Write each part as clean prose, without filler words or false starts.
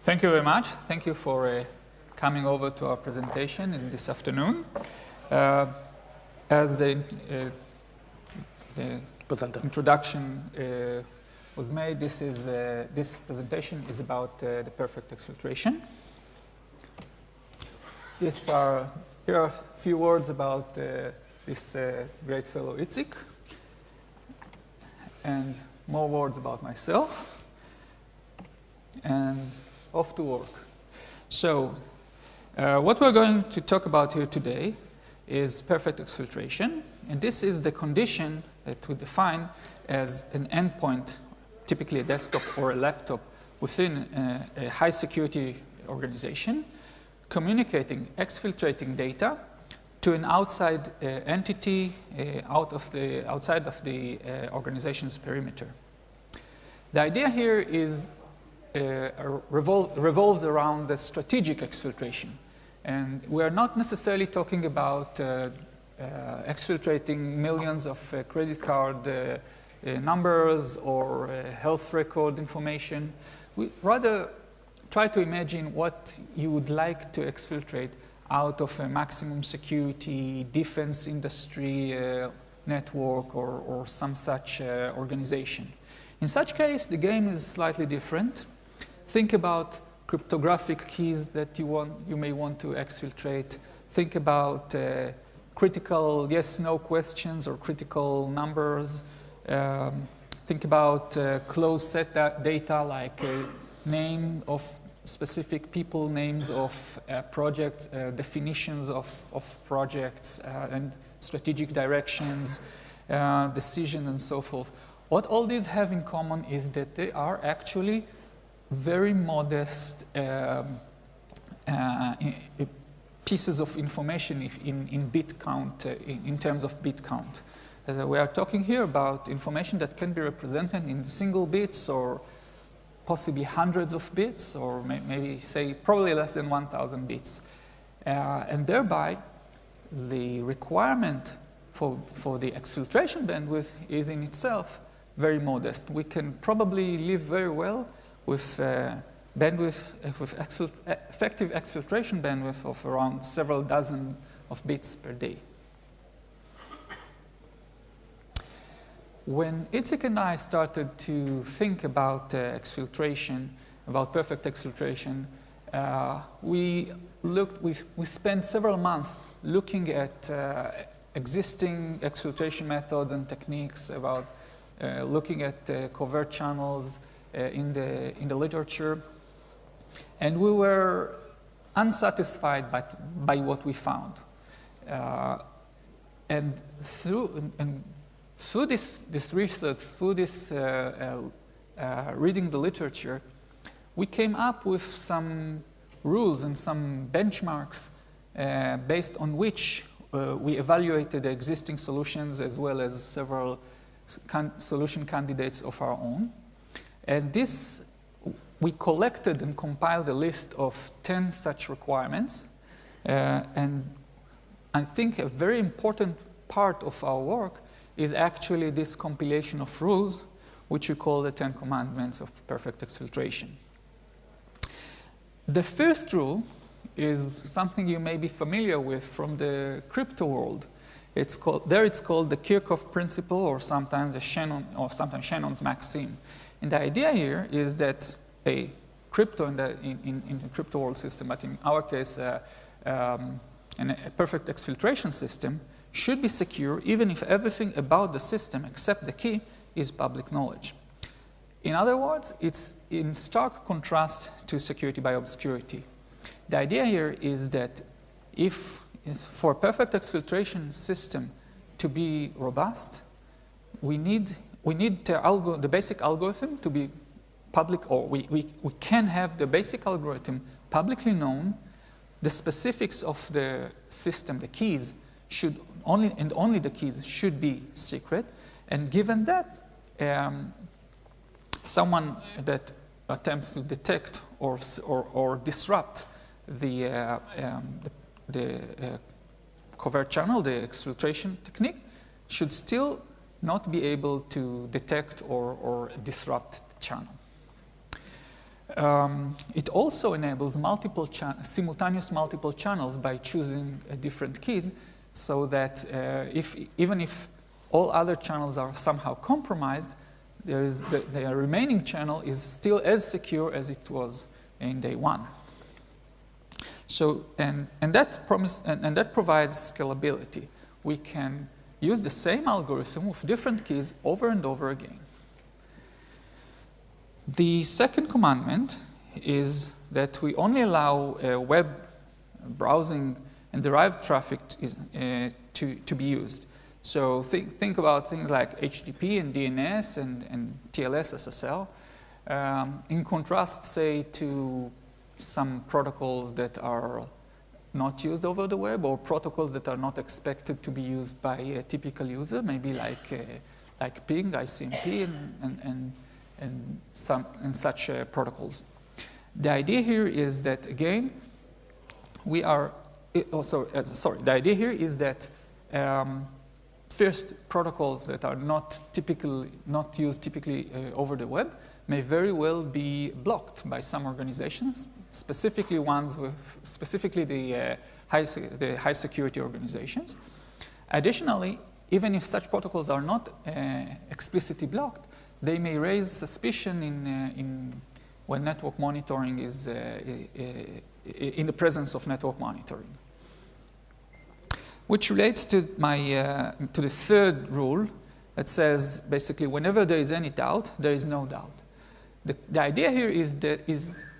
Thank you very much. Thank you for coming over to our presentation this afternoon. As the introduction was made, this presentation is about the perfect exfiltration. Here are a few words about this great fellow Itzik, and more words about myself, and off to work. So what we're going to talk about here today is perfect exfiltration, and this is the condition that we define as an endpoint, typically a desktop or a laptop within a high security organization, communicating, exfiltrating data to an outside entity outside of the organization's perimeter. The idea here is revolves around the strategic exfiltration. And we are not necessarily talking about exfiltrating millions of credit card numbers or health record information. We rather try to imagine what you would like to exfiltrate out of a maximum security defense industry network or some such organization. In such case, the game is slightly different. Think about cryptographic keys that you may want to exfiltrate. Think about critical yes/no questions or critical numbers. Think about closed set data like name of specific people, names of projects, definitions of projects, and strategic directions, decision, and so forth. What all these have in common is that they are actually very modest pieces of information in bit count, in terms of bit count. We are talking here about information that can be represented in single bits or possibly hundreds of bits, or maybe say probably less than 1,000 bits. And thereby, the requirement for the exfiltration bandwidth is in itself very modest. We can probably live very well with effective exfiltration bandwidth of around several dozen of bits per day. When Itzik and I started to think about exfiltration, about perfect exfiltration, we spent several months looking at existing exfiltration methods and techniques, about looking at covert channels in the literature, and we were unsatisfied by what we found. And through this research, through this reading the literature, we came up with some rules and some benchmarks based on which we evaluated the existing solutions as well as several solution candidates of our own. And we collected and compiled a list of 10 such requirements. And I think a very important part of our work is actually this compilation of rules, which we call the 10 commandments of perfect exfiltration. The first rule is something you may be familiar with from the crypto world. It's called the Kirchhoff principle, or sometimes Shannon's maxim. And the idea here is that a crypto in the crypto world system, but in our case, a perfect exfiltration system, should be secure even if everything about the system except the key is public knowledge. In other words, it's in stark contrast to security by obscurity. The idea here is that for a perfect exfiltration system to be robust, we need the basic algorithm to be public, or we can have the basic algorithm publicly known. The specifics of the system, the keys, should only the keys should be secret. And given that, someone that attempts to detect or disrupt the covert channel, the exfiltration technique, should still not be able to detect or disrupt the channel. It also enables simultaneous multiple channels by choosing different keys, so that even if all other channels are somehow compromised, the remaining channel is still as secure as it was in day one. So, and that provides scalability. We can use the same algorithm with different keys over and over again. The second commandment is that we only allow web browsing and derived traffic to be used. So think about things like HTTP and DNS and TLS SSL. In contrast, say, to some protocols that are not used over the web, or protocols that are not expected to be used by a typical user, maybe like ping, ICMP, and such protocols. The idea here is that, again, the idea here is that first, protocols that are not used typically over the web may very well be blocked by some organizations, specifically the high security organizations. Additionally, even if such protocols are not explicitly blocked, they may raise suspicion when network monitoring is in the presence of network monitoring. Which relates to the third rule that says, basically, whenever there is any doubt, there is no doubt. The idea here is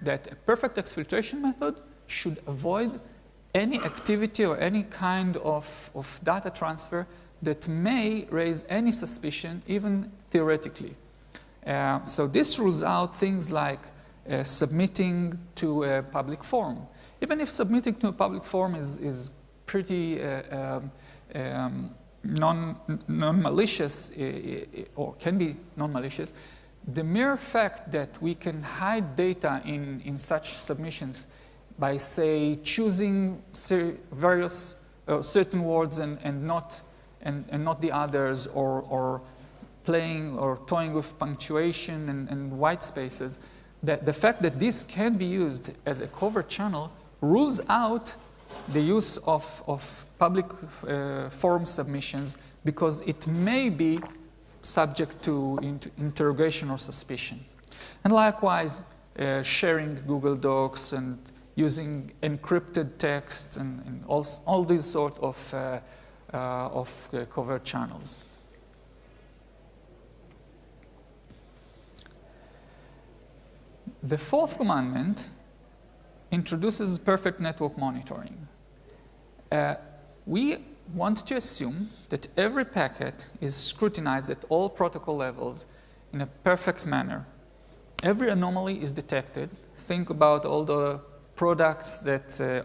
that a perfect exfiltration method should avoid any activity or any kind of data transfer that may raise any suspicion, even theoretically. So this rules out things like submitting to a public forum. Even if submitting to a public forum is pretty non-malicious, or can be non-malicious, the mere fact that we can hide data in such submissions by, say, choosing various certain words and not the others, or playing or toying with punctuation and white spaces, that the fact that this can be used as a covert channel rules out the use of public forum submissions, because it may be subject to interrogation or suspicion. And likewise, sharing Google Docs and using encrypted text and all these sort of covert channels. The fourth commandment introduces perfect network monitoring. We want to assume that every packet is scrutinized at all protocol levels in a perfect manner. Every anomaly is detected. Think about all the products that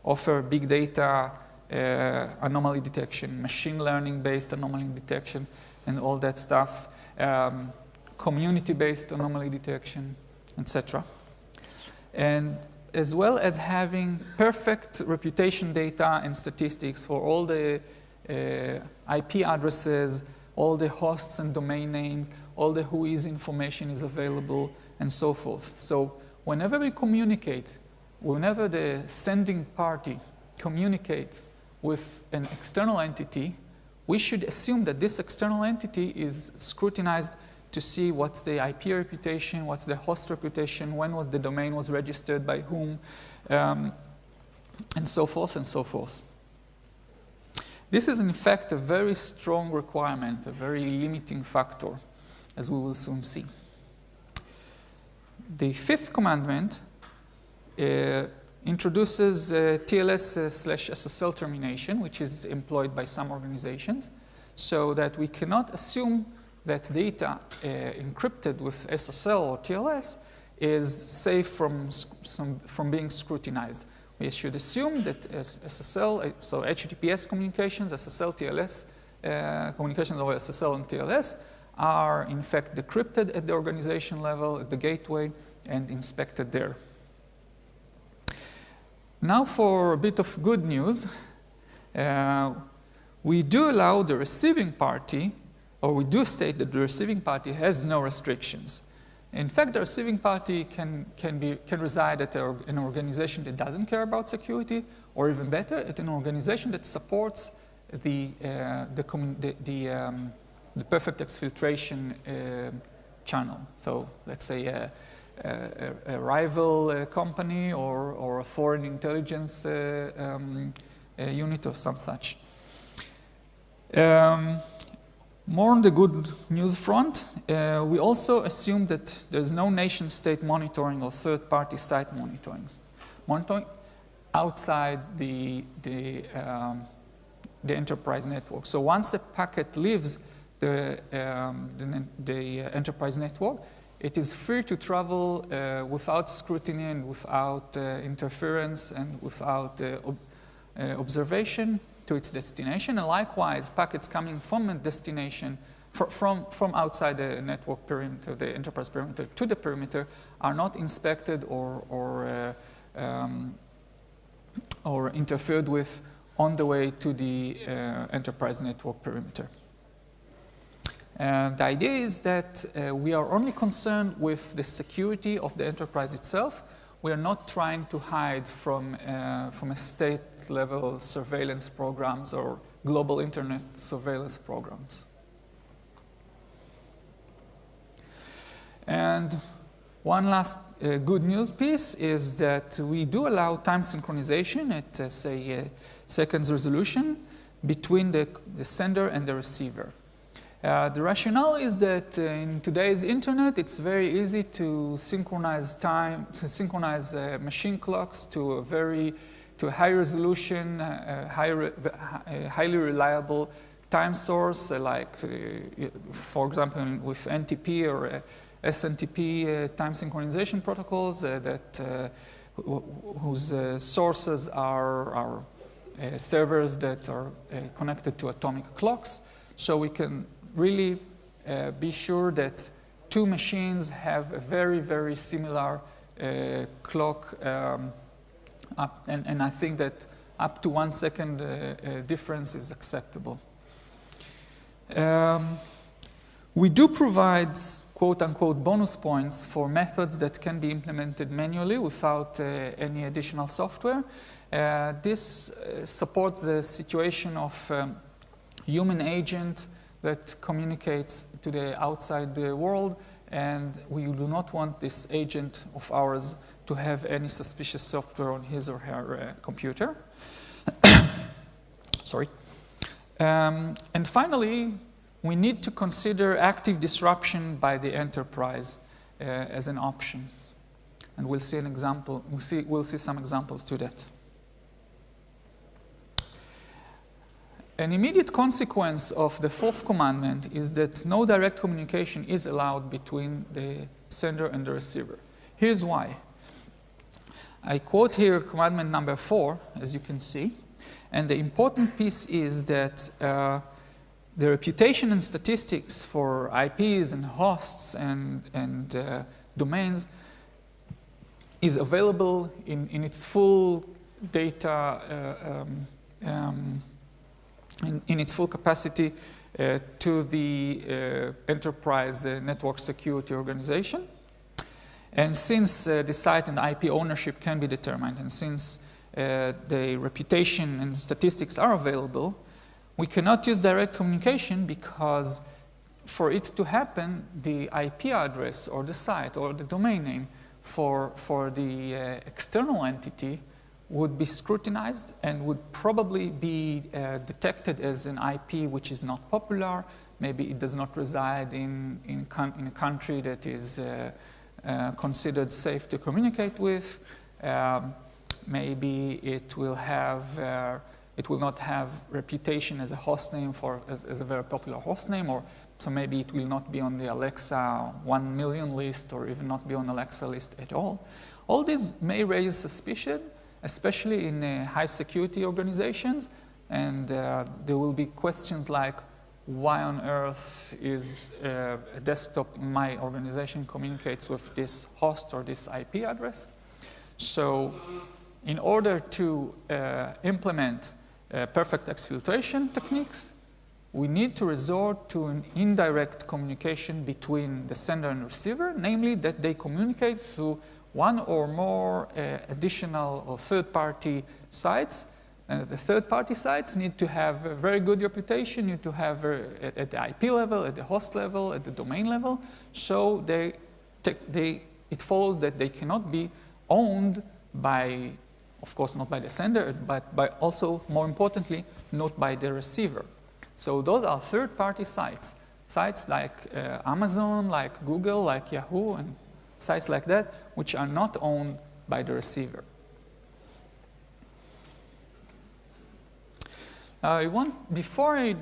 offer big data anomaly detection, machine learning-based anomaly detection, and all that stuff, community-based anomaly detection, etc. And as well as having perfect reputation data and statistics for all the IP addresses, all the hosts and domain names, all the whois information is available, and so forth. So whenever we communicate, whenever the sending party communicates with an external entity, we should assume that this external entity is scrutinized to see what's the IP reputation, what's the host reputation, when the domain was registered by whom, and so forth and so forth. This is in fact a very strong requirement, a very limiting factor, as we will soon see. The fifth commandment introduces TLS/SSL termination, which is employed by some organizations, so that we cannot assume that data encrypted with SSL or TLS is safe from being scrutinized. We should assume that SSL, so HTTPS communications, SSL, TLS, communications over SSL and TLS are in fact decrypted at the organization level, at the gateway, and inspected there. Now for a bit of good news. We do allow the receiving party, or we do state that the receiving party has no restrictions. In fact, the receiving party can reside at an organization that doesn't care about security, or even better, at an organization that supports the perfect exfiltration channel. So let's say a rival company or a foreign intelligence unit or some such. More on the good news front, we also assume that there's no nation-state monitoring or third-party site monitoring outside the enterprise network. So once a packet leaves the enterprise network, it is free to travel without scrutiny and without interference and without observation to its destination. And likewise, packets coming from a destination, from outside the network perimeter, the enterprise perimeter, to the perimeter, are not inspected or interfered with on the way to the enterprise network perimeter. The idea is that we are only concerned with the security of the enterprise itself. We are not trying to hide from a state-level surveillance programs or global internet surveillance programs. And one last good news piece is that we do allow time synchronization at, say, seconds resolution between the sender and the receiver. The rationale is that in today's internet, it's very easy to synchronize machine clocks to a high resolution, highly reliable time source, like, for example, with NTP or SNTP time synchronization protocols whose sources are servers that are connected to atomic clocks. So we can really be sure that two machines have a very, very similar clock, and I think that up to 1 second difference is acceptable. We do provide quote-unquote bonus points for methods that can be implemented manually without any additional software. This supports the situation of human agent that communicates to the outside world, and we do not want this agent of ours to have any suspicious software on his or her computer. Sorry. And finally, we need to consider active disruption by the enterprise as an option. And we'll see an example, we'll see some examples to that. An immediate consequence of the fourth commandment is that no direct communication is allowed between the sender and the receiver. Here's why. I quote here commandment number 4, as you can see, and the important piece is that the reputation and statistics for IPs and hosts and domains is available in its full data in its full capacity to the enterprise network security organization. And since the site and IP ownership can be determined, and since the reputation and statistics are available, we cannot use direct communication because for it to happen, the IP address or the site or the domain name for the external entity would be scrutinized and would probably be detected as an IP which is not popular. Maybe it does not reside in a country that is considered safe to communicate with. Maybe it will not have reputation as a host name as a very popular host name, or so maybe it will not be on the Alexa 1 million list, or even not be on Alexa list at all. All these may raise suspicion, especially in high security organizations, and there will be questions like, why on earth is a desktop in my organization communicates with this host or this IP address? So in order to implement perfect exfiltration techniques, we need to resort to an indirect communication between the sender and receiver, namely that they communicate through one or more additional or third-party sites. The third-party sites need to have a very good reputation, need to have at the IP level, at the host level, at the domain level, so it follows that they cannot be owned by, of course, not by the sender, but by also, more importantly, not by the receiver. So those are third-party sites, sites like Amazon, like Google, like Yahoo, and sites like that, which are not owned by the receiver. Before I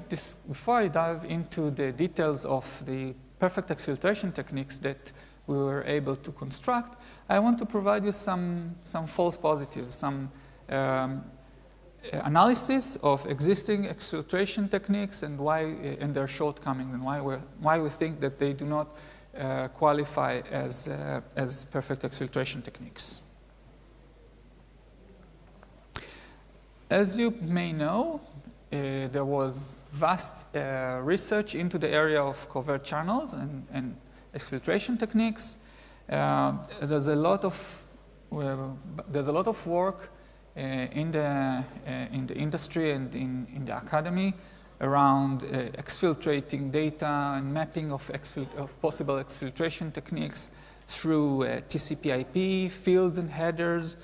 dive into the details of the perfect exfiltration techniques that we were able to construct, I want to provide you some false positives, some analysis of existing exfiltration techniques and and their shortcomings, and why we think that they do not qualify as perfect exfiltration techniques. As you may know, there was vast research into the area of covert channels and exfiltration techniques. There's a lot of work in the industry and in the academy around exfiltrating data and mapping of possible exfiltration techniques through TCP/IP, fields and headers,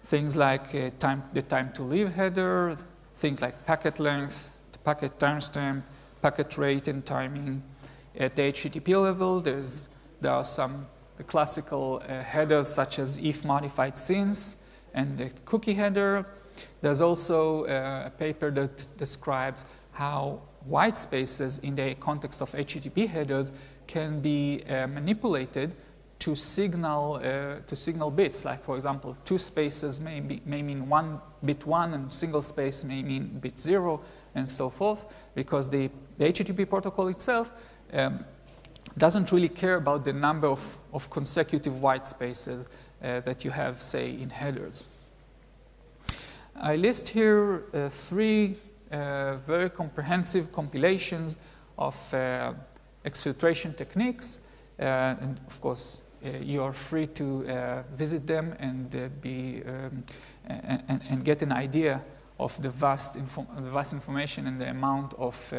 things like the time to leave header, things like packet length, the packet timestamp, packet rate and timing. At the HTTP level, there are the classical headers such as if modified since and the cookie header. There's also a paper that describes how white spaces in the context of HTTP headers can be manipulated to signal bits. Like, for example, two spaces may mean bit 1 and single space may mean bit 0 and so forth, because the HTTP protocol itself doesn't really care about the number of consecutive white spaces that you have, say, in headers. I list here three very comprehensive compilations of exfiltration techniques, and of course you are free to visit them and and get an idea of the vast information and the amount of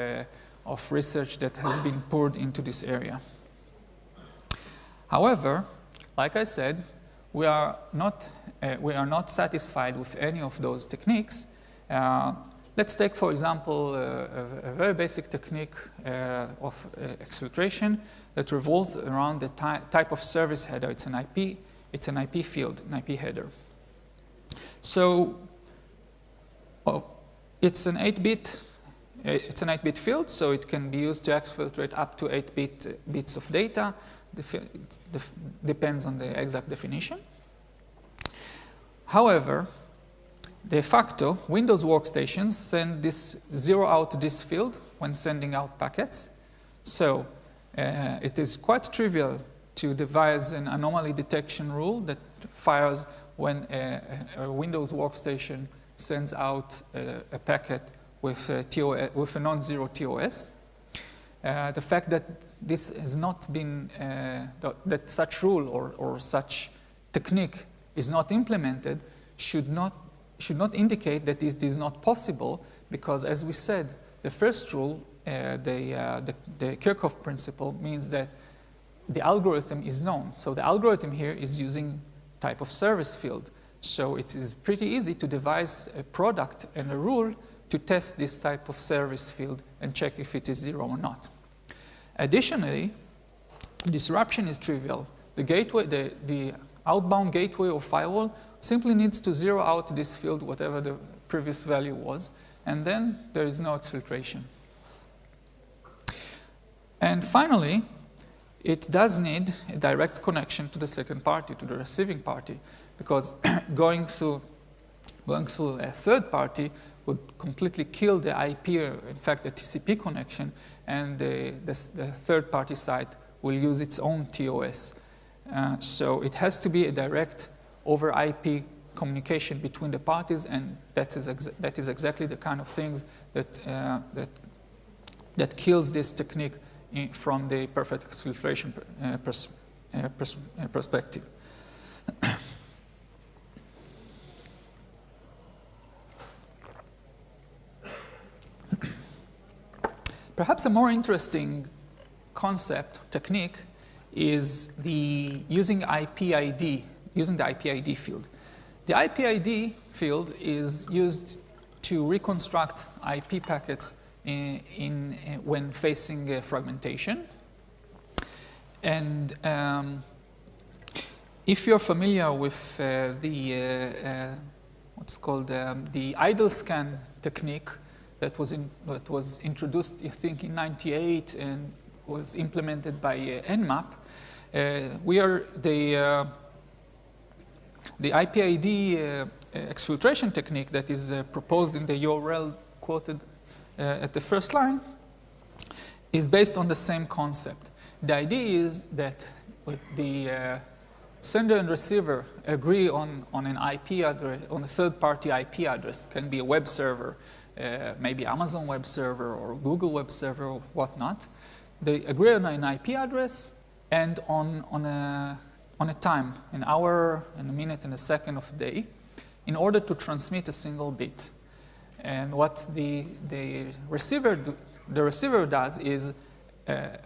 research that has been poured into this area. However, like I said, we are not satisfied with any of those techniques. Let's take, for example, a very basic technique of exfiltration that revolves around the type of service header. It's an IP field, an IP header. So it's an 8-bit field, so it can be used to exfiltrate up to 8 bits of data. Depends on the exact definition. However, de facto, Windows workstations zero out this field when sending out packets. So it is quite trivial to devise an anomaly detection rule that fires when a Windows workstation sends out a packet with a non-zero TOS. The fact that this has not been, that such rule or such technique is not implemented should not indicate that this is not possible, because as we said, the first rule, the Kirchhoff principle, means that the algorithm is known. So the algorithm here is using type of service field. So it is pretty easy to devise a product and a rule to test this type of service field and check if it is zero or not. Additionally, disruption is trivial. The gateway, the outbound gateway or firewall simply needs to zero out this field, whatever the previous value was, and then there is no exfiltration. And finally, it does need a direct connection to the second party, to the receiving party, because going through a third party would completely kill the IP, in fact, the TCP connection, and the third party site will use its own TOS. So it has to be a direct over IP communication between the parties, and that is exactly the kind of things that kills this technique from the perfect exfiltration perspective. Perhaps a more interesting concept, technique, is using the IP ID field. The IP ID field is used to reconstruct IP packets when facing fragmentation. And if you're familiar with what's called the idle scan technique that was introduced, I think, in '98 and was implemented by Nmap, the IP ID exfiltration technique that is proposed in the URL quoted at the first line is based on the same concept. The idea is that the sender and receiver agree on an IP address, on a third-party IP address. It can be a web server, maybe Amazon web server or Google web server or whatnot. They agree on an IP address and on a time, an hour, and a minute, and a second of the day, in order to transmit a single bit. And what the receiver does is a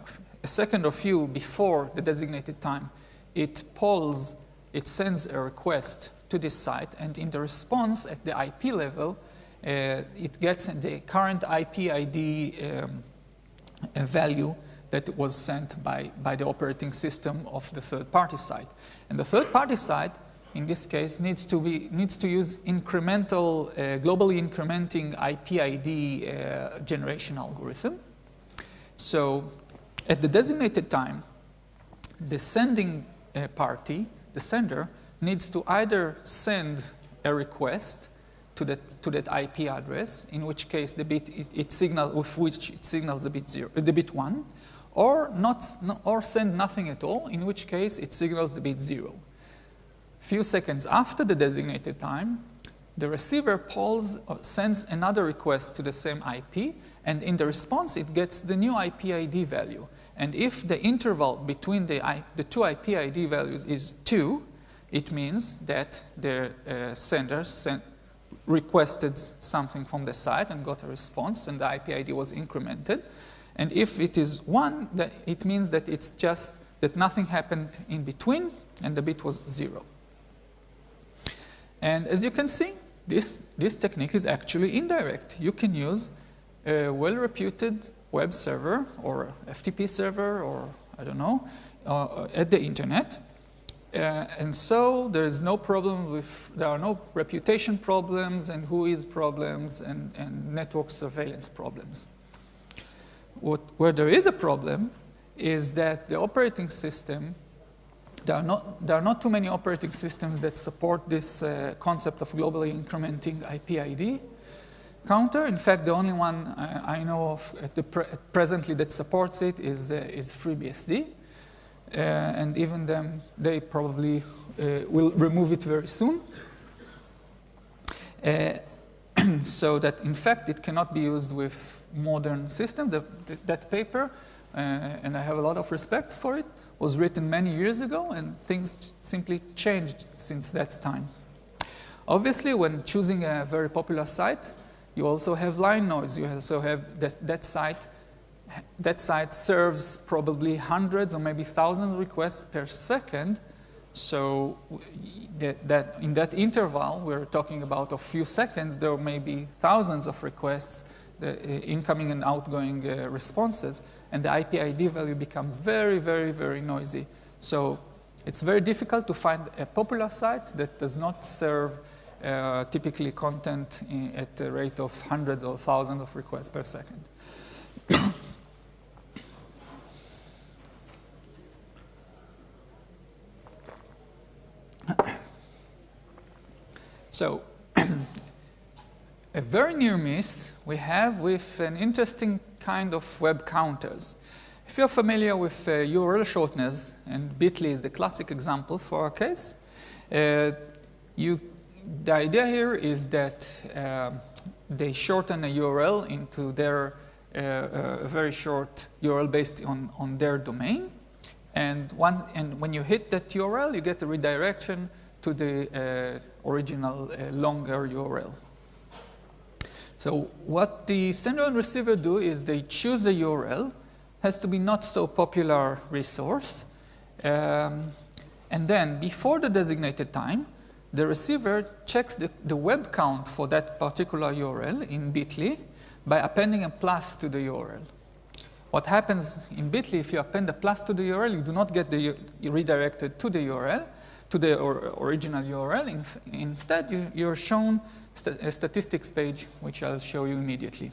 second or few before the designated time, it sends a request to this site, and in the response at the IP level, it gets the current IP ID value that was sent by the operating system of the third-party site. And the third-party site, in this case, needs to use incremental, globally incrementing IP ID generation algorithm. So at the designated time, the sending party, the sender, needs to either send a request to that IP address, in which case the bit it signals the bit 1, or send nothing at all, in which case it signals the bit 0. Few seconds after the designated time, the receiver sends another request to the same IP, and in the response it gets the new IP ID value. And if the interval between the two IP ID values is 2, it means that the sender requested something from the site and got a response, and the IP ID was incremented. And if it is 1, it means that it's just that nothing happened in between, and the bit was 0. And as you can see, this technique is actually indirect. You can use a well-reputed web server or FTP server or, I don't know, at the internet. And so there is no problem there are no reputation problems and whois problems and network surveillance problems. Where there is a problem is that the operating system, there are not too many operating systems that support this concept of globally incrementing IP ID counter. In fact, the only one I know of presently that supports it is FreeBSD. And even them, they probably will remove it very soon. So that, in fact, it cannot be used with modern systems. That paper, and I have a lot of respect for it, was written many years ago, and things simply changed since that time. Obviously, when choosing a very popular site, you also have line noise. You also have that site serves probably hundreds or maybe thousands requests per second. So that in that interval, we're talking about a few seconds, there may be thousands of requests, incoming and outgoing responses, and the IP ID value becomes very, very, very noisy. So it's very difficult to find a popular site that does not serve typically content at the rate of hundreds or thousands of requests per second. So, a very near miss we have with an interesting kind of web counters. If you're familiar with URL shorteners, and Bitly is the classic example for our case, the idea here is that they shorten a URL into their very short URL based on their domain. And when you hit that URL, you get a redirection to the original longer URL. So what the sender and receiver do is they choose a URL, has to be not so popular resource, and then before the designated time, the receiver checks the web count for that particular URL in bit.ly by appending a plus to the URL. What happens in bit.ly, if you append a plus to the URL, you do not get redirected to the URL, to the original URL. Instead, you're shown a statistics page, which I'll show you immediately.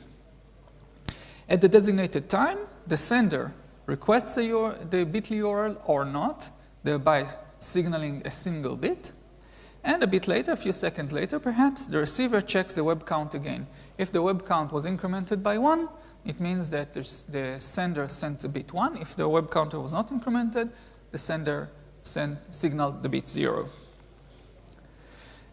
At the designated time, the sender requests the bit.ly URL or not, thereby signaling a single bit. And a bit later, a few seconds later perhaps, the receiver checks the web count again. If the web count was incremented by 1, it means that the sender sent a bit 1. If the web counter was not incremented, the sender signaled the bit 0.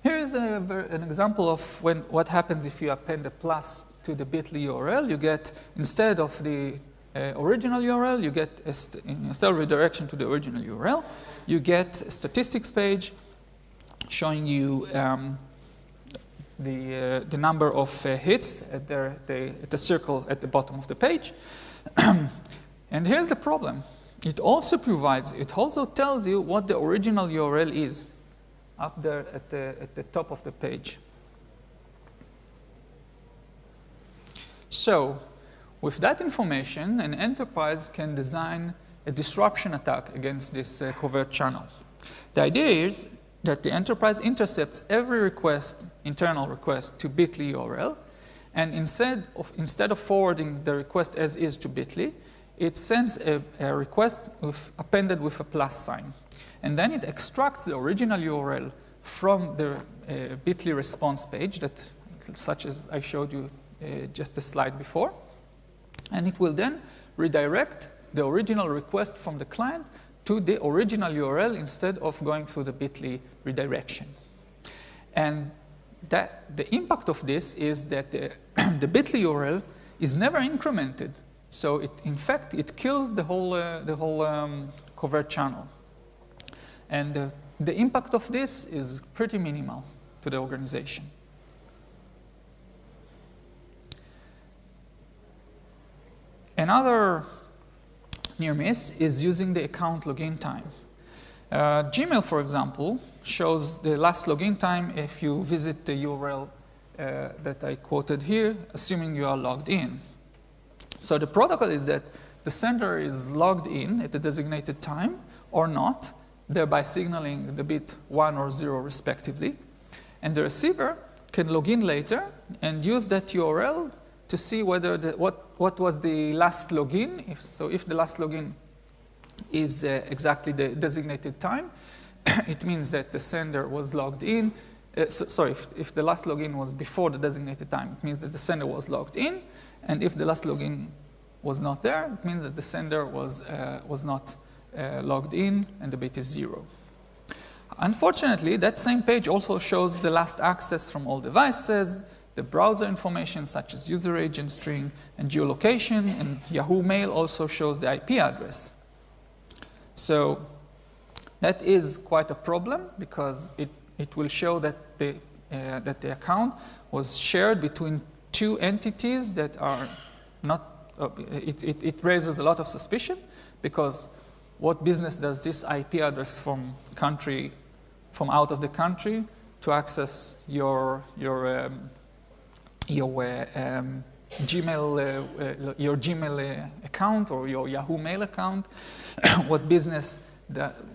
Here is an example of what happens if you append a plus to the bit.ly URL. You get, instead of the original URL, you get, instead of redirection to the original URL, you get a statistics page showing you the number of hits at the circle at the bottom of the page. And here's the problem. It also tells you what the original URL is up there at the top of the page. So with that information, an enterprise can design a disruption attack against this covert channel. The idea is that the enterprise intercepts every request, internal request, to bit.ly URL, and instead of forwarding the request as is to bit.ly, it sends a request appended with a plus sign. And then it extracts the original URL from the bit.ly response page, such as I showed you just a slide before, and it will then redirect the original request from the client to the original URL instead of going through the bit.ly redirection. And the impact of this is that the bit.ly URL is never incremented. So in fact, it kills the whole covert channel. And the impact of this is pretty minimal to the organization. Another near miss is using the account login time. Gmail, for example, shows the last login time if you visit the URL that I quoted here, assuming you are logged in. So the protocol is that the sender is logged in at the designated time or not, thereby signaling the bit 1 or 0 respectively. And the receiver can log in later and use that URL to see whether what was the last login. If the last login is exactly the designated time, it means that the sender was logged in. If the last login was before the designated time, it means that the sender was logged in. And if the last login was not there, it means that the sender was not logged in and the bit is 0. Unfortunately, that same page also shows the last access from all devices, the browser information such as user agent string and geolocation, and Yahoo Mail also shows the IP address. So that is quite a problem because it will show that the account was shared between two entities that are not, it raises a lot of suspicion because what business does this IP address from out of the country to access your Gmail account or your Yahoo Mail account? What business?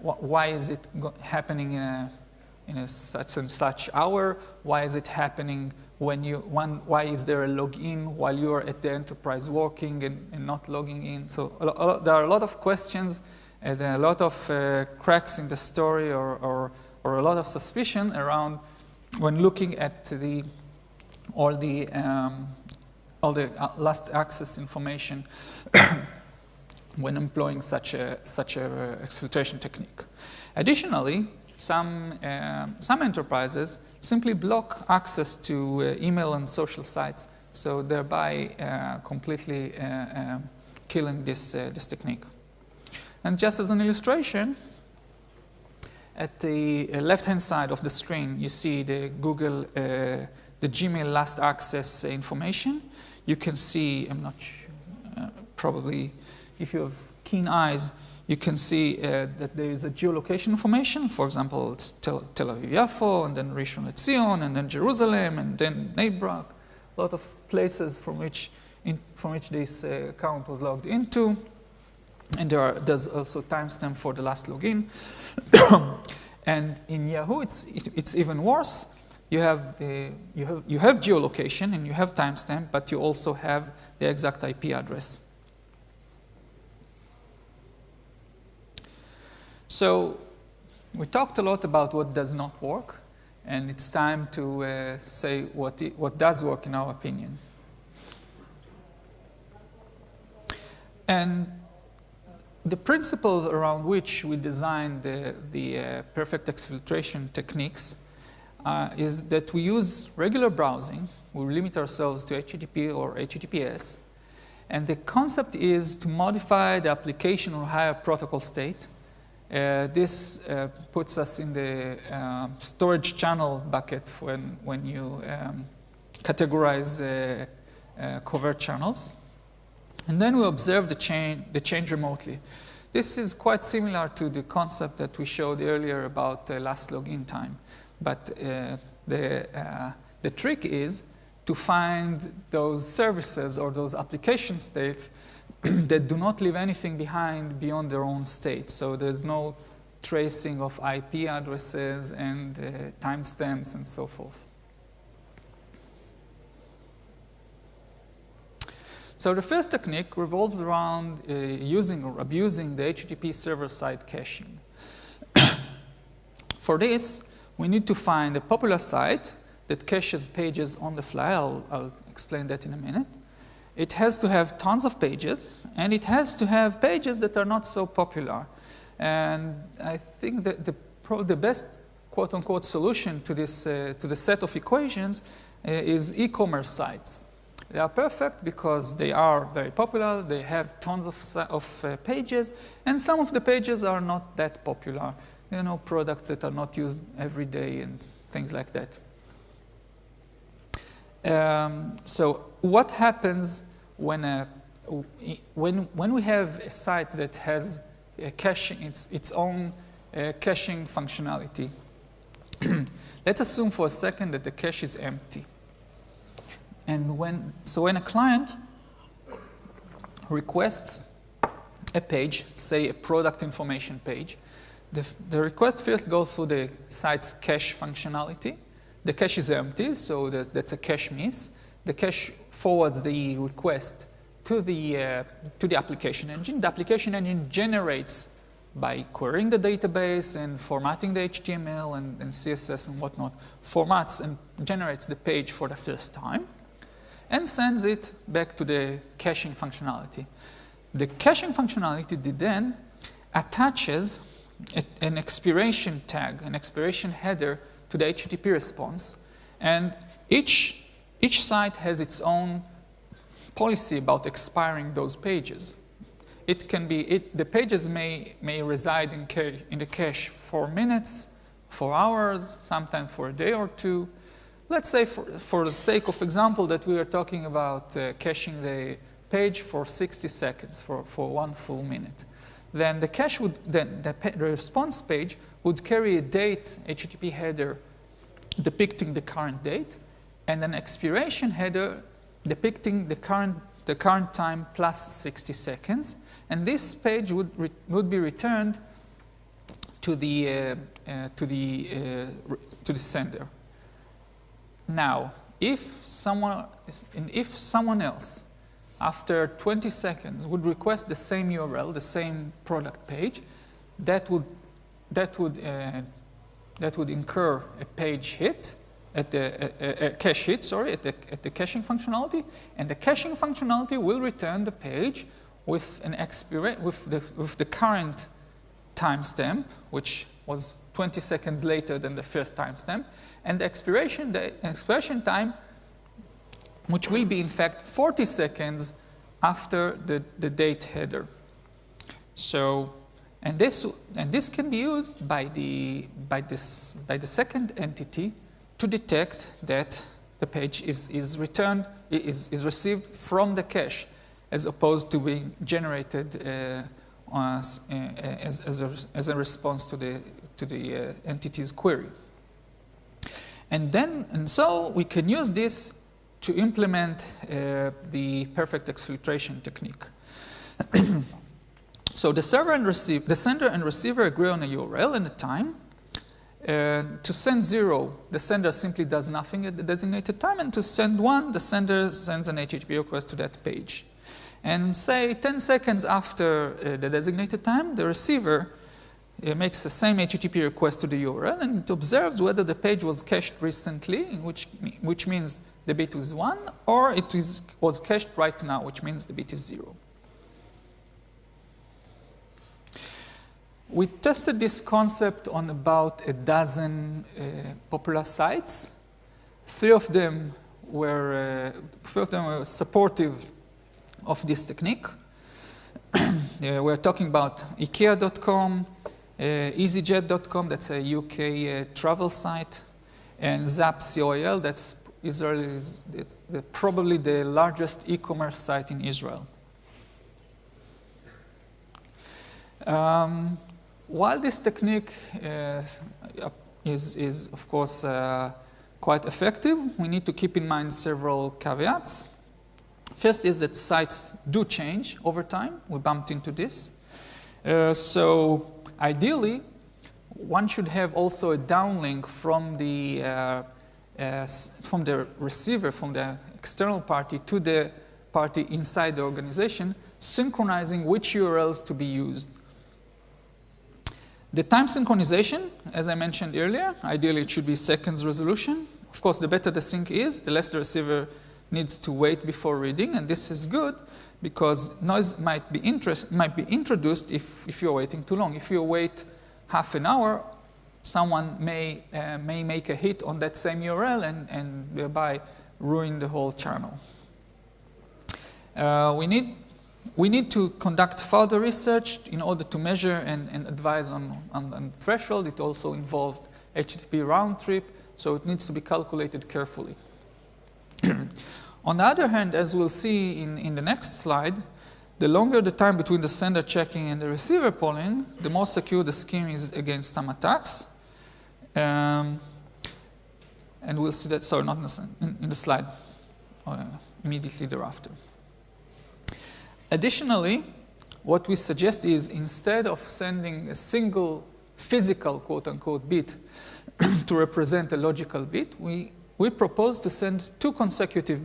Why is it happening in a such and such hour? Why is it happening why is there a login while you are at the enterprise working and not logging in? So there are a lot of questions and a lot of cracks in the story or a lot of suspicion around when looking at all the last access information when employing such a exfiltration technique. Additionally, some enterprises simply block access to email and social sites, so thereby completely killing this technique. And just as an illustration, at the left-hand side of the screen, you see the Google, the Gmail last access information. You can see, I'm not sure, probably if you have keen eyes, you can see that there is a geolocation information. For example, it's Tel Aviv-Yafo, and then Rishon LeZion, and then Jerusalem, and then Bnei Brak. A lot of places from which this account was logged into. And there's also timestamp for the last login. And in Yahoo, it's even worse. You have geolocation and you have timestamp, but you also have the exact IP address. So we talked a lot about what does not work, and it's time to say what does work in our opinion. And the principles around which we designed the perfect exfiltration techniques is that we use regular browsing. We limit ourselves to HTTP or HTTPS. And the concept is to modify the application or higher protocol state. This puts us in the storage channel bucket when you categorize covert channels. And then we observe the change remotely. This is quite similar to the concept that we showed earlier about last login time. But the trick is to find those services or those application states that do not leave anything behind beyond their own state. So there's no tracing of IP addresses and timestamps and so forth. So the first technique revolves around using or abusing the HTTP server-side caching. For this, we need to find a popular site that caches pages on the fly. I'll explain that in a minute. It has to have tons of pages, and it has to have pages that are not so popular. And I think that the best quote-unquote solution to this to the set of equations is e-commerce sites. They are perfect because they are very popular, they have tons of pages, and some of the pages are not that popular. You know, products that are not used every day and things like that. So what happens when we have a site that has a caching, its own caching functionality? Let's assume for a second that the cache is empty. And when a client requests a page, say a product information page, the request first goes through the site's cache functionality. The cache is empty, so that's a cache miss. The cache forwards the request to the application engine. The application engine generates, by querying the database and formatting the HTML and CSS and whatnot, formats and generates the page for the first time, and sends it back to the caching functionality. The caching functionality then attaches an expiration tag, an expiration header to the HTTP response, and each site has its own policy about expiring those pages. It can be, the pages may reside in the cache for minutes, for hours, sometimes for a day or two. Let's say for the sake of example that we are talking about caching the page for 60 seconds, for 1 full minute. Then the cache would, the response page would carry a date HTTP header depicting the current date, and an expiration header depicting the current time plus 60 seconds. And this page would be returned to the sender. Now, if someone else, after 20 seconds, would request the same URL, the same product page, that would incur a page hit, a cache hit, sorry, at the caching functionality, and the caching functionality will return the page with the current timestamp, which was 20 seconds later than the first timestamp, and the expiration time, which will be in fact 40 seconds after the date header. So, and this can be used by the second entity to detect that the page is returned, is received from the cache, as opposed to being generated as a response to the entity's query. And so we can use this to implement the perfect exfiltration technique. So the sender and receiver agree on a URL and a time. To send 0, the sender simply does nothing at the designated time, and to send 1, the sender sends an HTTP request to that page. And say 10 seconds after the designated time, the receiver makes the same HTTP request to the URL, and it observes whether the page was cached recently, which means the bit is 1, or it was cached right now, which means the bit is 0. We tested this concept on about a dozen popular sites. Three of them were supportive of this technique. We're talking about IKEA.com, EasyJet.com, that's a UK travel site, and Zap.co.il, that's Israel's, probably the largest e-commerce site in Israel. While this technique is of course quite effective, we need to keep in mind several caveats. First is that sites do change over time. We bumped into this. So ideally, one should have also a downlink from the receiver, from the external party to the party inside the organization, synchronizing which URLs to be used. The time synchronization, as I mentioned earlier, ideally it should be seconds resolution. Of course, the better the sync is, the less the receiver needs to wait before reading, and this is good because noise might be introduced if you're waiting too long. If you wait half an hour, someone may make a hit on that same URL and thereby ruin the whole channel. We need to conduct further research in order to measure and advise on threshold. It also involves HTTP round trip, so it needs to be calculated carefully. On the other hand, as we'll see in the next slide, the longer the time between the sender checking and the receiver polling, the more secure the scheme is against some attacks. And we'll see that, sorry, not in the slide, immediately thereafter. Additionally, what we suggest is instead of sending a single physical quote-unquote bit to represent a logical bit, we propose to send two consecutive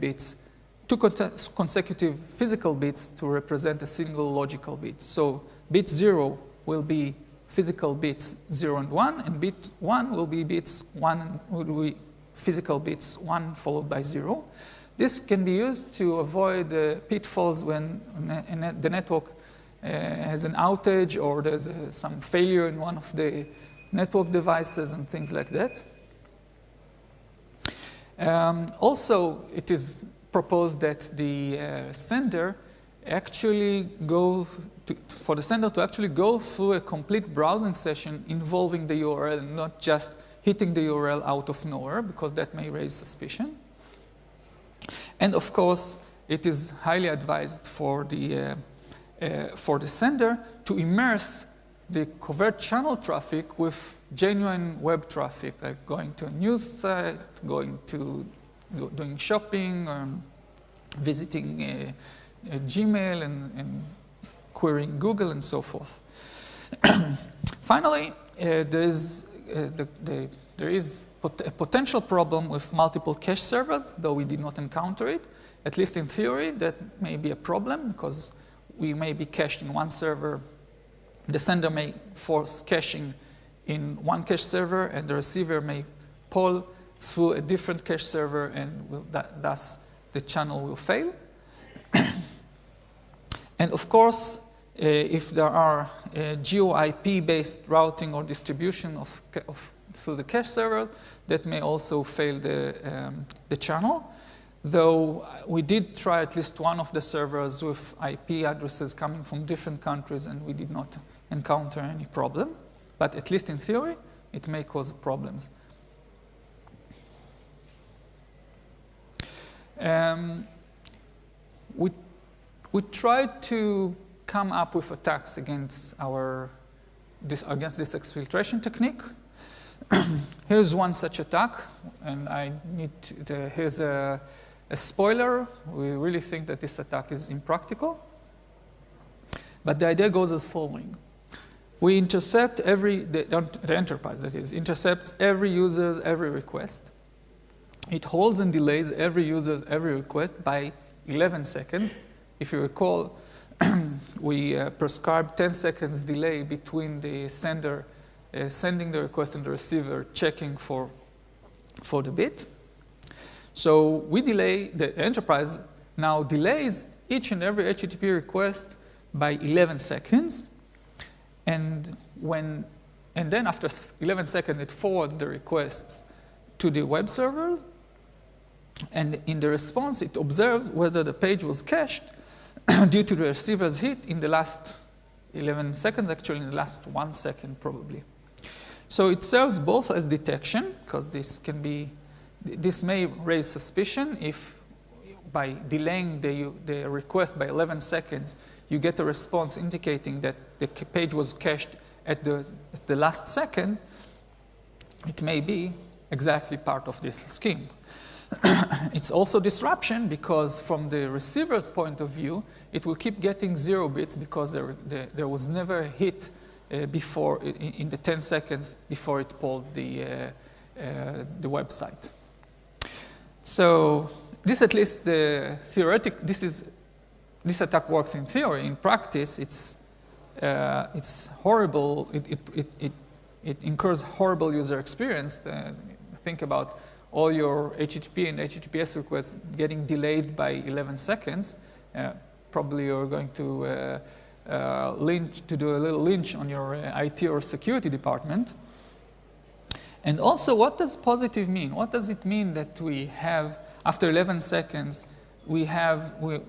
physical bits to represent a single logical bit. So bit 0 will be physical bits 0 and 1, and bit 1 will be physical bits 1 followed by 0. This can be used to avoid pitfalls when the network has an outage or there's some failure in one of the network devices and things like that. Also, it is proposed that the sender actually for the sender to actually go through a complete browsing session involving the URL and not just hitting the URL out of nowhere, because that may raise suspicion. And of course, it is highly advised for the sender to immerse the covert channel traffic with genuine web traffic, like going to a news site, doing shopping, or visiting Gmail and querying Google and so forth. Finally, there is a potential problem with multiple cache servers, though we did not encounter it. At least in theory, that may be a problem because we may be cached in one server. The sender may force caching in one cache server, and the receiver may poll through a different cache server, and thus the channel will fail. And of course, if there are GeoIP-based routing or distribution through the cache server, that may also fail the channel. Though we did try at least one of the servers with IP addresses coming from different countries, and we did not encounter any problem. But at least in theory, it may cause problems. We tried to come up with attacks against this exfiltration technique. Here's one such attack, and here's a spoiler. We really think that this attack is impractical. But the idea goes as following. We intercept the enterprise, that is, intercepts every user, every request. It holds and delays every user, every request by 11 seconds. If you recall, we prescribed 10 seconds delay between the sender sending the request and the receiver checking for the bit. So we delay, the enterprise now delays each and every HTTP request by 11 seconds. And then after 11 seconds, it forwards the request to the web server. And in the response, it observes whether the page was cached due to the receiver's hit in the last 11 seconds, actually in the last 1 second probably. So it serves both as detection, because this may raise suspicion if by delaying the request by 11 seconds, you get a response indicating that the page was cached at the last second. It may be exactly part of this scheme. It's also disruption because from the receiver's point of view, it will keep getting 0 bits because there was never a hit before in the 10 seconds before it pulled the website. So this at least this attack works in theory. In practice, it's horrible. It incurs horrible user experience. Think about all your HTTP and HTTPS requests getting delayed by 11 seconds. Probably you're going to do a little lynch on your IT or security department. And also, what does positive mean? What does it mean that we have, after 11 seconds, the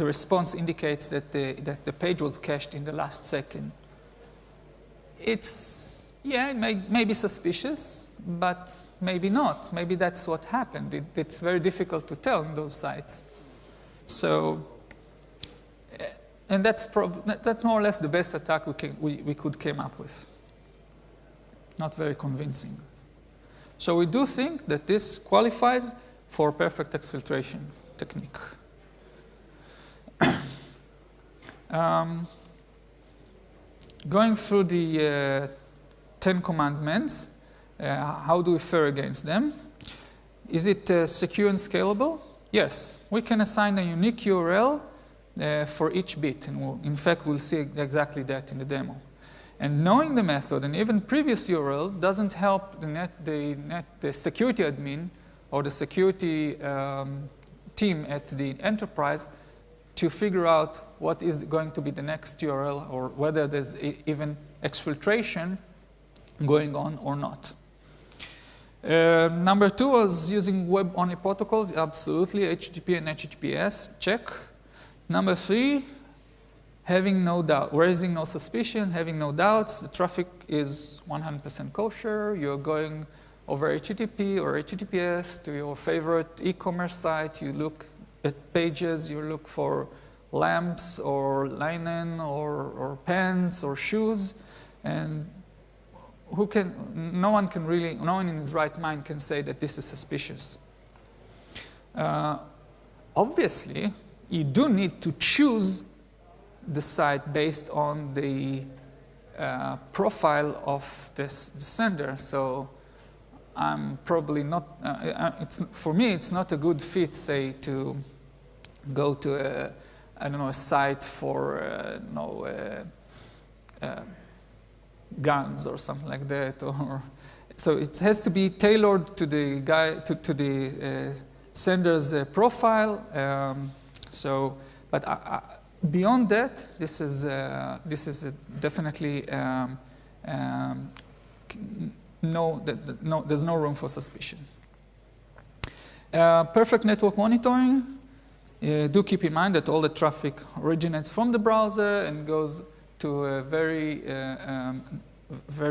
response indicates that the page was cached in the last second? It may be suspicious, but maybe not. Maybe that's what happened. It's very difficult to tell in those sites. So, and that's more or less the best attack we could come up with. Not very convincing. So we do think that this qualifies for perfect exfiltration technique. Going through the 10 commandments, how do we fare against them? Is it secure and scalable? Yes. We can assign a unique URL for each bit, and in fact, we'll see exactly that in the demo. And knowing the method and even previous URLs doesn't help the security admin or the security team at the enterprise to figure out what is going to be the next URL or whether there's even exfiltration going on or not. Number 2 was using web-only protocols. Absolutely, HTTP and HTTPS, check. Number 3, having no doubt, raising no suspicion, having no doubts. The traffic is 100% kosher. You're going over HTTP or HTTPS to your favorite e-commerce site. You look at pages. You look for lamps or linen or pants or shoes, and no one in his right mind can say that this is suspicious. Obviously, you do need to choose the site based on the profile of the sender. So I'm probably not, for me, it's not a good fit, say, to go to a site for, guns or something like that. So it has to be tailored to the to the sender's profile. But Beyond that, this is definitely there's no room for suspicion. Perfect network monitoring. Do keep in mind that all the traffic originates from the browser and goes to a very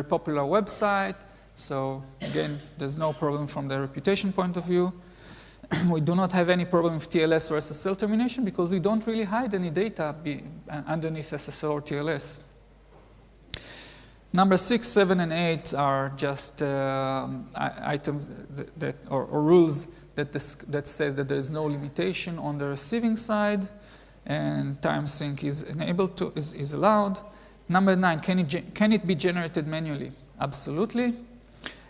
popular website. So again, there's no problem from the reputation point of view. We do not have any problem with TLS or SSL termination because we don't really hide any data underneath SSL or TLS. Number 6, 7, and 8 are just items or rules that says that there is no limitation on the receiving side, and time sync is allowed. Number 9, can it be generated manually? Absolutely.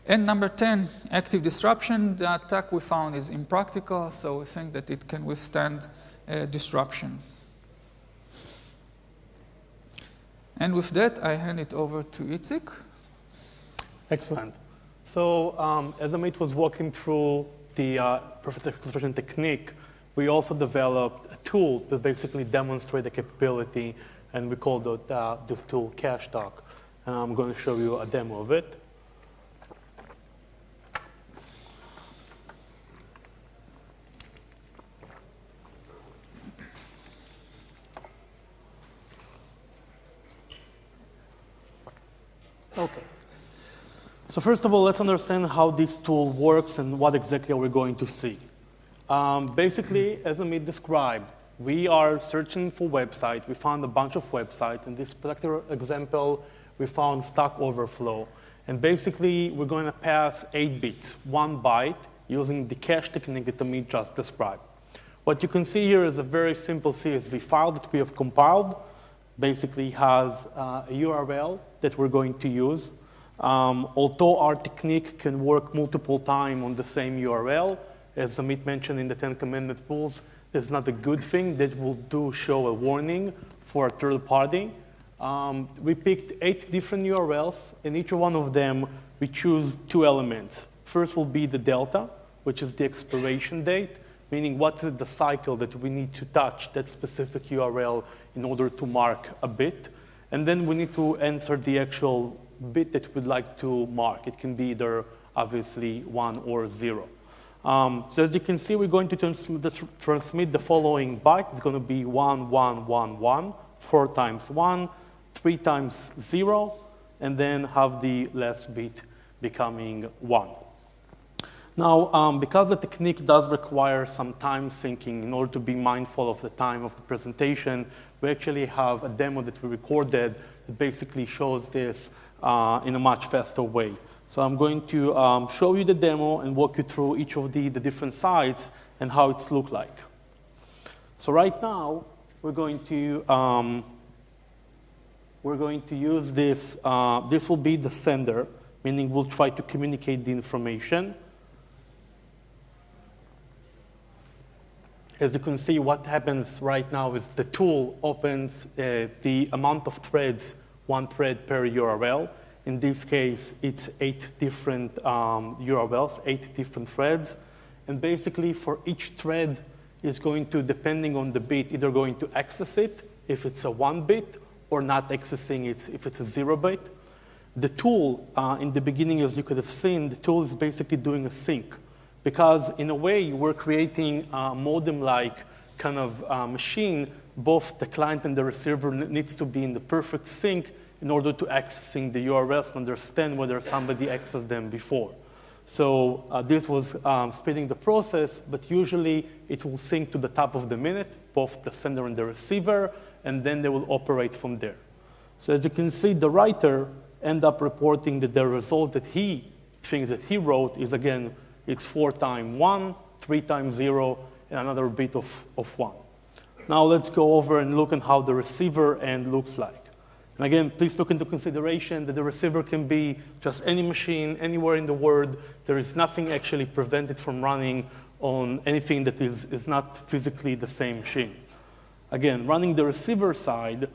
And number 10, active disruption. The attack we found is impractical, so we think that it can withstand disruption. And with that, I hand it over to Itzik. Excellent. So as Amit was walking through the perfect exfiltration technique, we also developed a tool that basically demonstrates the capability, and we call this tool Cache Talk. And I'm going to show you a demo of it. Okay. So first of all, let's understand how this tool works and what exactly are we going to see. Basically, as Amit described, we are searching for websites. We found a bunch of websites. In this particular example, we found Stack Overflow. And basically, we're going to pass 8 bits, 1 byte, using the cache technique that Amit just described. What you can see here is a very simple CSV file that we have compiled. Basically has a URL that we're going to use. Although our technique can work multiple times on the same URL, as Amit mentioned in the 10 Commandment rules, it's not a good thing. That will show a warning for a third party. We picked 8 different URLs, and each one of them we choose 2 elements. First will be the delta, which is the expiration date, meaning what is the cycle that we need to touch that specific URL in order to mark a bit. And then we need to answer the actual bit that we'd like to mark. It can be either, obviously, 1 or 0. So as you can see, we're going to transmit the following byte. It's going to be 1, 1, 1, 1, 4 times 1, 3 times 0, and then have the last bit becoming 1. Now, because the technique does require some time syncing in order to be mindful of the time of the presentation, we actually have a demo that we recorded that basically shows this in a much faster way. So I'm going to show you the demo and walk you through each of the different sites and how it's look like. So right now, we're going to use this. This will be the sender, meaning we'll try to communicate the information. As you can see, what happens right now is the tool opens the amount of threads, 1 thread per URL. In this case, it's 8 different URLs, 8 different threads. And basically, for each thread is going to, depending on the bit, either going to access it if it's a 1 bit or not accessing it if it's a 0 bit. The tool, in the beginning, as you could have seen, the tool is basically doing a sync. Because in a way, we're creating a modem-like kind of machine. Both the client and the receiver needs to be in the perfect sync in order to accessing the URLs and understand whether somebody accessed them before. So this was speeding the process, but usually it will sync to the top of the minute, both the sender and the receiver, and then they will operate from there. So as you can see, the writer end up reporting that the result that he thinks that he wrote is, again, it's 4 times 1, 3 times 0, and another bit of 1. Now let's go over and look at how the receiver end looks like. And again, please look into consideration that the receiver can be just any machine, anywhere in the world. There is nothing actually prevented from running on anything that is not physically the same machine. Again, running the receiver side,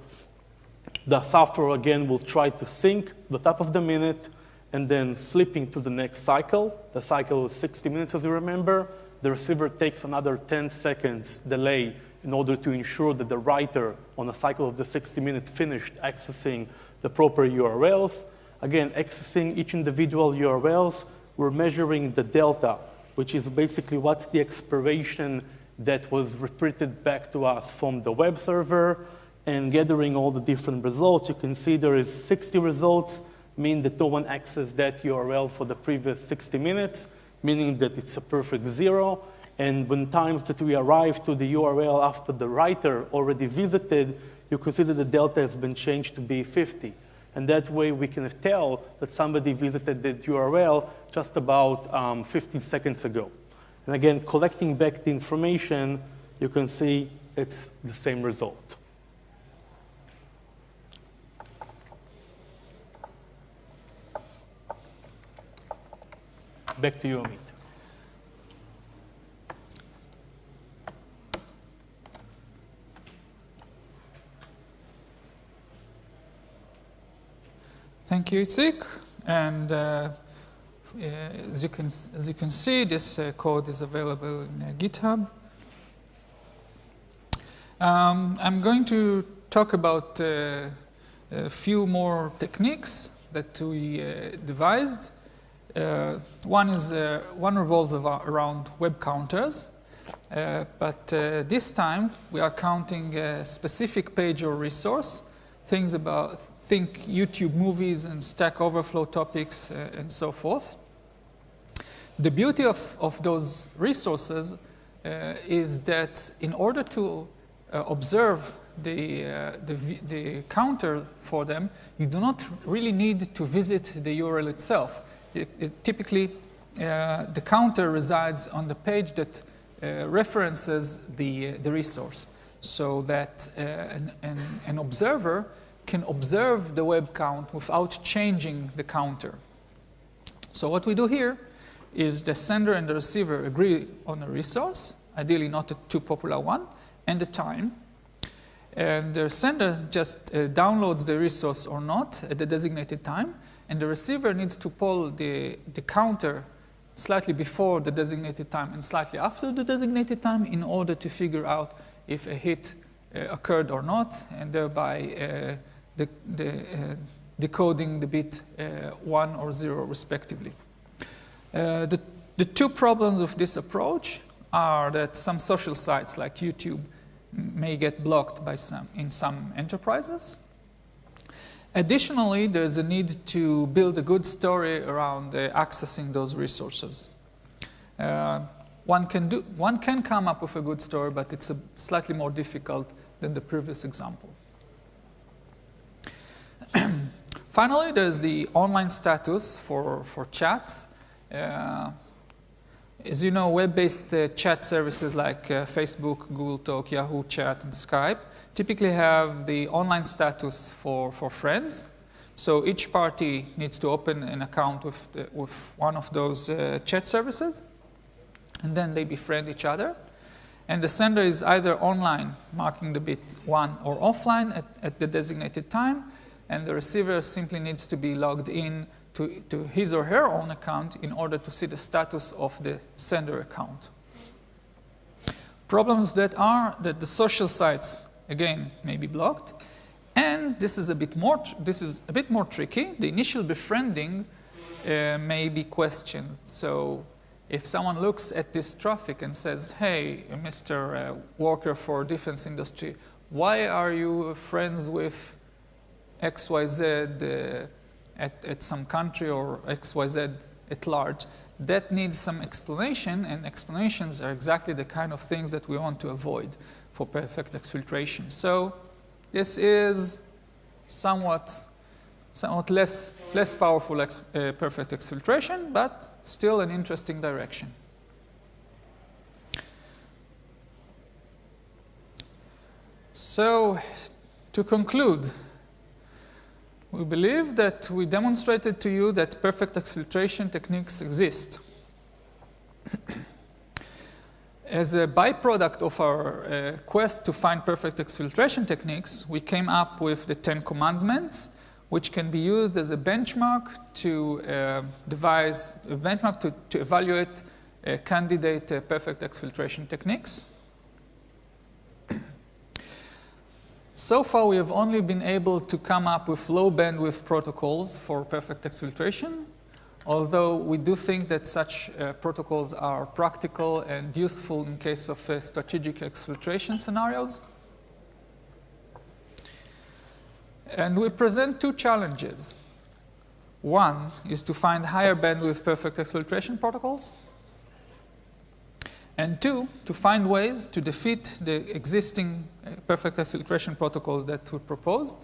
the software again will try to sync the top of the minute and then slipping to the next cycle. The cycle is 60 minutes, as you remember. The receiver takes another 10 seconds delay in order to ensure that the writer on a cycle of the 60 minutes finished accessing the proper URLs. Again, accessing each individual URLs, we're measuring the delta, which is basically what's the expiration that was repeated back to us from the web server, and gathering all the different results. You can see there is 60 results, mean that no one accessed that URL for the previous 60 minutes, meaning that it's a perfect 0. And when times that we arrive to the URL after the writer already visited, you can see that the delta has been changed to be 50. And that way we can tell that somebody visited that URL just about 15 seconds ago. And again, collecting back the information, you can see it's the same result. Back to you, Amit. Thank you, Itzik. And as you can see, this code is available in GitHub. I'm going to talk about a few more techniques that we devised. One revolves around web counters, but this time we are counting a specific page or resource, think YouTube movies and Stack Overflow topics and so forth. The beauty of those resources is that in order to observe the counter for them, you do not really need to visit the URL itself. Typically, the counter resides on the page that references the resource, so that an observer can observe the web count without changing the counter. So what we do here is the sender and the receiver agree on a resource, ideally not a too popular one, and the time. And the sender just downloads the resource or not at the designated time, and the receiver needs to poll the counter slightly before the designated time and slightly after the designated time in order to figure out if a hit occurred or not, and thereby decoding the bit 1 or 0 respectively. The two problems of this approach are that some social sites like YouTube may get blocked in some enterprises. Additionally, there's a need to build a good story around accessing those resources. One can come up with a good story, but it's slightly more difficult than the previous example. Finally, there's the online status for chats. As you know, web-based chat services like Facebook, Google Talk, Yahoo Chat, and Skype typically have the online status for friends. So each party needs to open an account with one of those chat services, and then they befriend each other. And the sender is either online, marking the bit 1, or offline at the designated time, and the receiver simply needs to be logged in to his or her own account in order to see the status of the sender account. Problems that are that the social sites, again, may be blocked, and this is a bit more tricky. The initial befriending may be questioned. So if someone looks at this traffic and says, "Hey, Mr. Worker for defense industry, why are you friends with XYZ at some country or XYZ at large?" That needs some explanation, and explanations are exactly the kind of things that we want to avoid for perfect exfiltration. So this is somewhat less powerful perfect exfiltration, but still an interesting direction. So to conclude, we believe that we demonstrated to you that perfect exfiltration techniques exist. As a byproduct of our quest to find perfect exfiltration techniques, we came up with the 10 commandments, which can be used as a benchmark to to evaluate candidate perfect exfiltration techniques. So far, we have only been able to come up with low bandwidth protocols for perfect exfiltration, although we do think that such protocols are practical and useful in case of strategic exfiltration scenarios. And we present two challenges. One is to find higher bandwidth perfect exfiltration protocols. And two, to find ways to defeat the existing perfect exfiltration protocols that we proposed.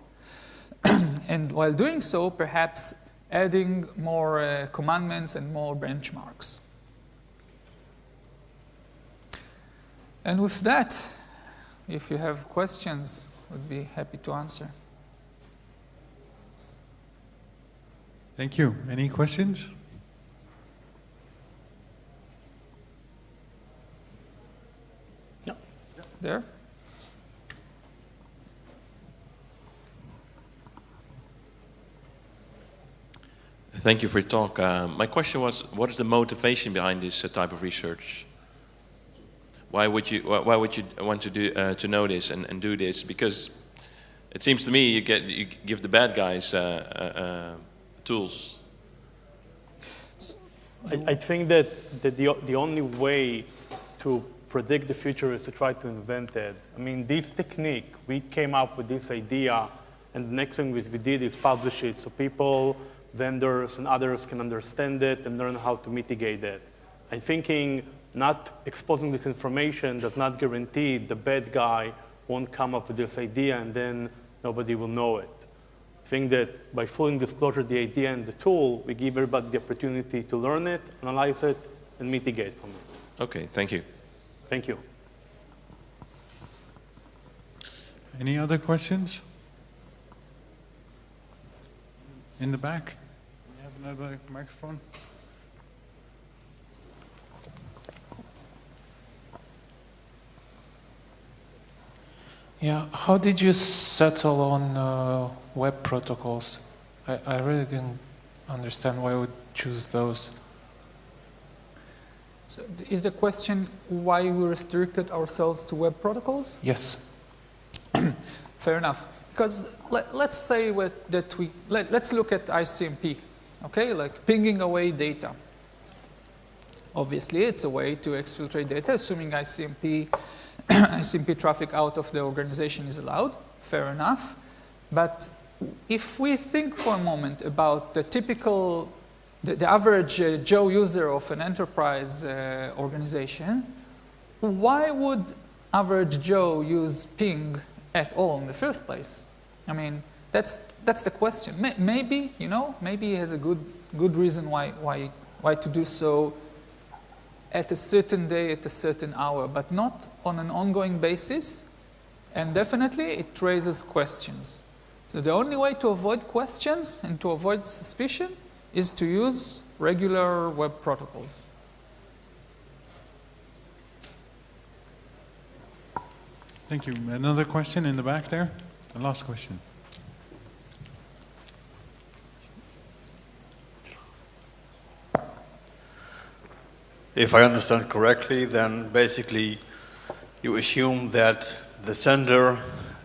And while doing so, perhaps adding more commandments and more benchmarks. And with that, if you have questions, we'd be happy to answer. Thank you. Any questions? No. There? Thank you for your talk. My question was, what is the motivation behind this type of research? Why would you want to do to know this and do this? Because it seems to me you give the bad guys tools. I think that the only way to predict the future is to try to invent it. I mean, this technique, we came up with this idea, and the next thing we did is publish it so people, vendors, and others can understand it and learn how to mitigate it. I'm thinking not exposing this information does not guarantee the bad guy won't come up with this idea and then nobody will know it. I think that by fully disclosure the idea and the tool, we give everybody the opportunity to learn it, analyze it, and mitigate from it. Okay, thank you. Thank you. Any other questions? In the back? You have another microphone? Yeah, how did you settle on web protocols? I really didn't understand why you would choose those. So is the question why we restricted ourselves to web protocols? Yes. Fair enough. Because let's say let's look at ICMP, okay? Like pinging away data. Obviously, it's a way to exfiltrate data, assuming ICMP traffic out of the organization is allowed. Fair enough. But if we think for a moment about the typical, the average Joe user of an enterprise organization, why would average Joe use ping at all in the first place? I mean, that's the question. Maybe, maybe he has a good reason why to do so at a certain day, at a certain hour, but not on an ongoing basis. And definitely, it raises questions. So the only way to avoid questions and to avoid suspicion is to use regular web protocols. Thank you. Another question in the back there? The last question. If I understand correctly, then basically you assume that the sender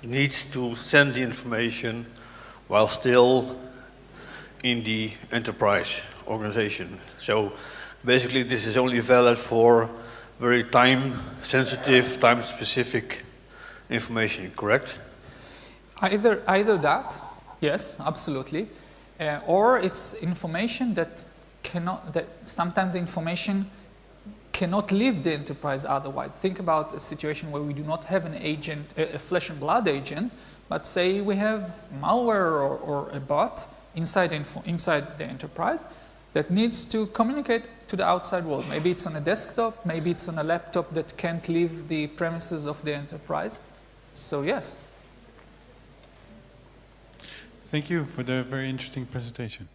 needs to send the information while still in the enterprise organization. So basically this is only valid for very time-sensitive, time-specific information, correct? Either that, yes, absolutely, or it's information that sometimes the information cannot leave the enterprise otherwise. Think about a situation where we do not have an agent, a flesh and blood agent, but say we have malware or a bot inside the enterprise that needs to communicate to the outside world. Maybe it's on a desktop, maybe it's on a laptop that can't leave the premises of the enterprise. So yes. Thank you for the very interesting presentation.